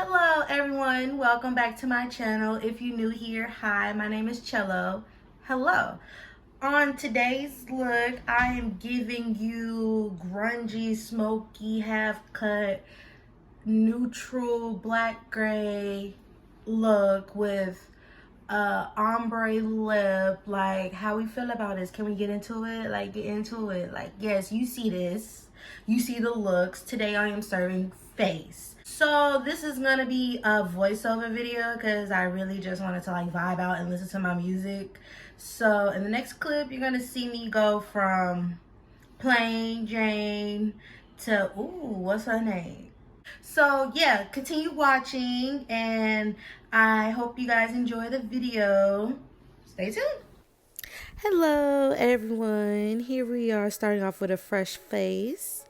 Hello everyone, welcome back to my channel. If you're new here, hi, my name is Cello. Hello. On today's look, I am giving you grungy, smoky, half cut, neutral, black gray look with ombre lip. Like, how we feel about this? Can we get into it? Like, get into it. Like, yes, you see this. You see the looks. Today I am serving face. So this is gonna be a voiceover video because I really just wanted to like vibe out and listen to my music. So in the next clip, you're gonna see me go from plain Jane to, ooh, what's her name? So yeah, continue watching and I hope you guys enjoy the video. Stay tuned. Hello everyone, here we are starting off with a fresh face.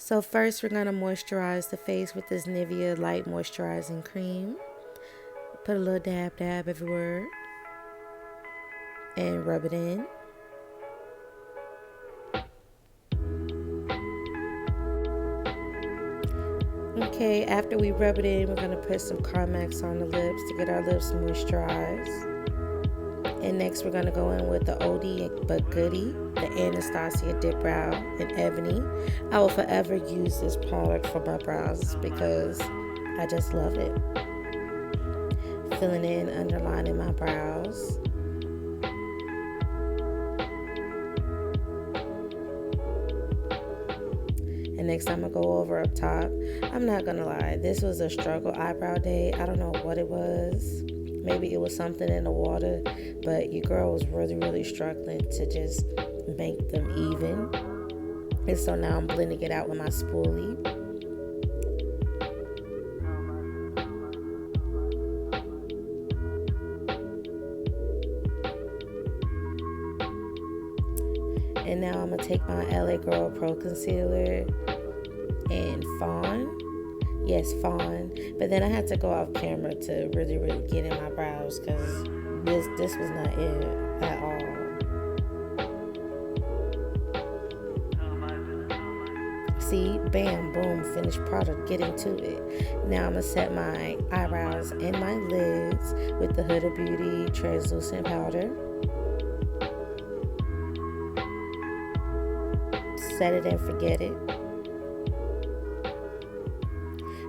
So first we're going to moisturize the face with this Nivea Light Moisturizing Cream. Put a little dab everywhere and rub it in. Okay, after we rub it in, we're going to put some Carmex on the lips to get our lips moisturized. And next we're going to go in with the oldie but goodie, the Anastasia Dipbrow in Ebony. I will forever use this product for my brows because I just love it. Filling in, underlining my brows. And next I'm going to go over up top. I'm not going to lie, this was a struggle eyebrow day. I don't know what it was. Maybe it was something in the water, but your girl was really struggling to just make them even. And so now I'm blending it out with my spoolie. And now I'm going to take my LA Girl Proconcealer and Fawn. Yes, Fawn. But then I had to go off camera to really get in my brows because this was not it at all. See, bam, boom, finished product, get into it. Now I'm going to set my eyebrows and my lids with the Huda Beauty translucent powder. Set it and forget it.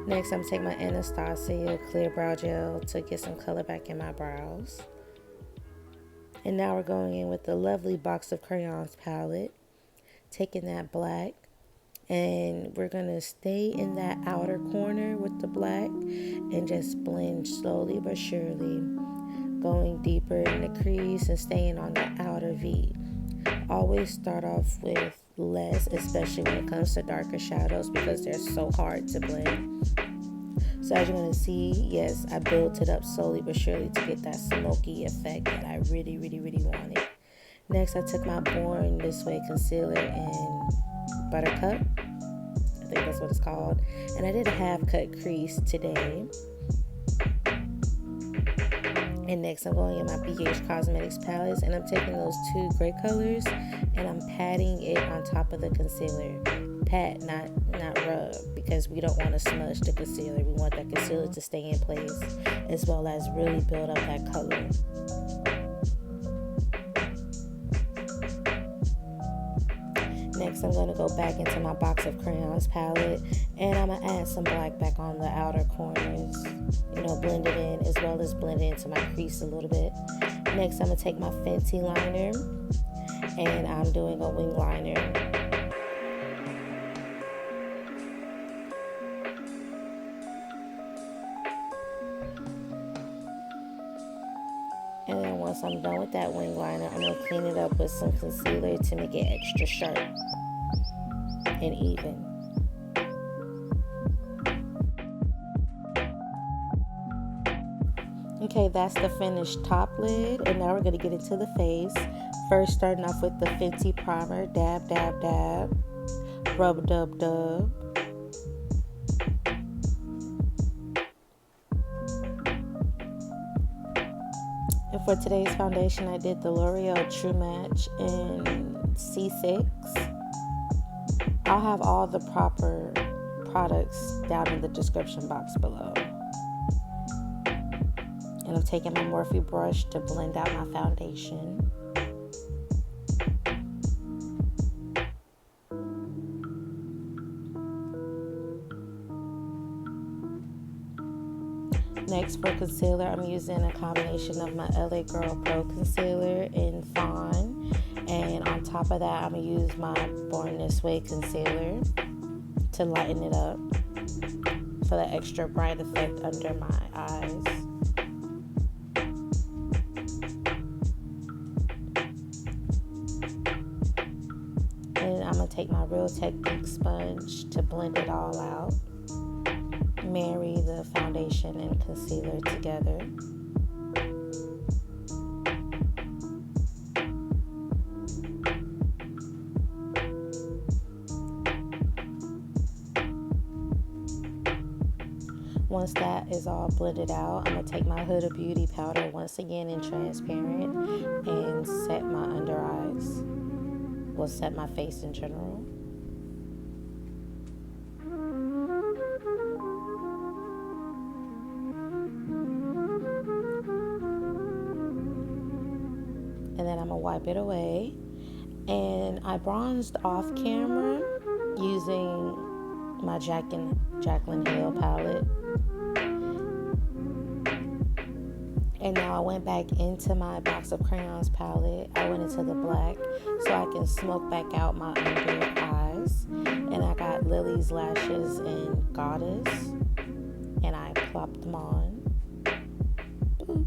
Next, I'm going to take my Anastasia Clear Brow Gel to get some color back in my brows. And now we're going in with the lovely box of Crayons Palette. Taking that black. And we're going to stay in that outer corner with the black. And just blend slowly but surely. Going deeper in the crease and staying on the outer V. Always start off with less, especially when it comes to darker shadows because they're so hard to blend. So as you're going to see, yes, I built it up slowly but surely to get that smoky effect that I really wanted. Next, I took my Born This Way concealer in Buttercup. I think that's what it's called. And I did a half cut crease today. And next I'm going in my BH Cosmetics palettes and I'm taking those two gray colors and I'm patting it on top of the concealer. Pat, not rub, because we don't want to smudge the concealer. We want that concealer to stay in place as well as really build up that color. Next, I'm going to go back into my box of Crayons palette and I'm going to add some black back on the outer corners. You know, blend it in as well as blend it into my crease a little bit. Next, I'm going to take my FENTY liner and I'm doing a wing liner. And then once I'm done with that wing liner, I'm going to clean it up with some concealer to make it extra sharp and even. Okay, that's the finished top lid. And now we're going to get into the face. First, starting off with the FENTY primer. Dab. Rub, dub. And for today's foundation, I did the L'Oreal True Match in C6. I'll have all the proper products down in the description box below. And I'm taking my Morphe brush to blend out my foundation. Next, for concealer, I'm using a combination of my LA Girl Proconcealer in Fawn. And on top of that, I'm going to use my Born This Way concealer to lighten it up for the extra bright effect under my eyes. And I'm going to take my Real Technique sponge to blend it all out. Marry the foundation and concealer together. Once that is all blended out, I'm going to take my Huda Beauty powder once again in transparent and set my under eyes. Well, set my face in general. And then I'm going to wipe it away. And I bronzed off camera using my FENTY Nail palette. And now I went back into my box of crayons palette. I went into the black so I can smoke back out my under eyes. And I got Lily's lashes in Goddess. And I plopped them on. Boop.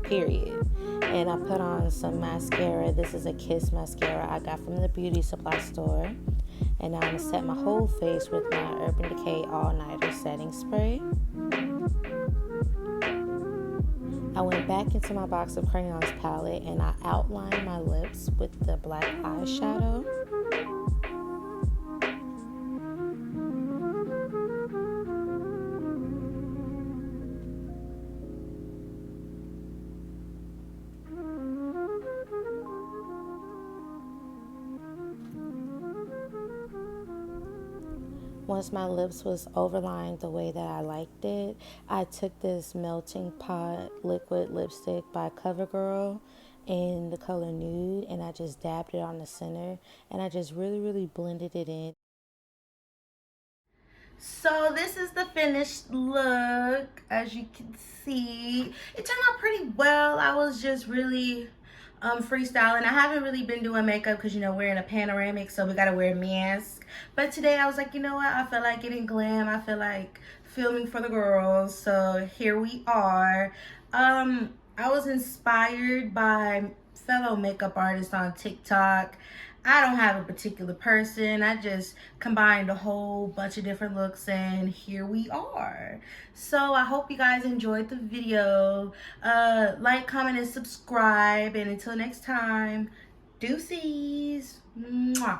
Period. And I put on some mascara. This is a Kiss mascara I got from the beauty supply store. And now I'm going to set my whole face with my Urban Decay All Nighter setting spray. I went back into my box of crayons palette and I outlined my lips with the black eyeshadow. Once my lips was overlined the way that I liked it, I took this Melting Pot liquid lipstick by Covergirl in the color Nude, and I just dabbed it on the center, and I just really blended it in. So this is the finished look. As you can see, it turned out pretty well. I was just really freestyling. I haven't really been doing makeup because, you know, we're in a panoramic, so we gotta wear a mask. But today I was like, you know what, I feel like getting glam. I feel like filming for the girls, so here we are. I was inspired by fellow makeup artists on TikTok. I don't have a particular person. I just combined a whole bunch of different looks and here we are. So I hope you guys enjoyed the video. Like, comment, and subscribe. And until next time, deuces. Mwah.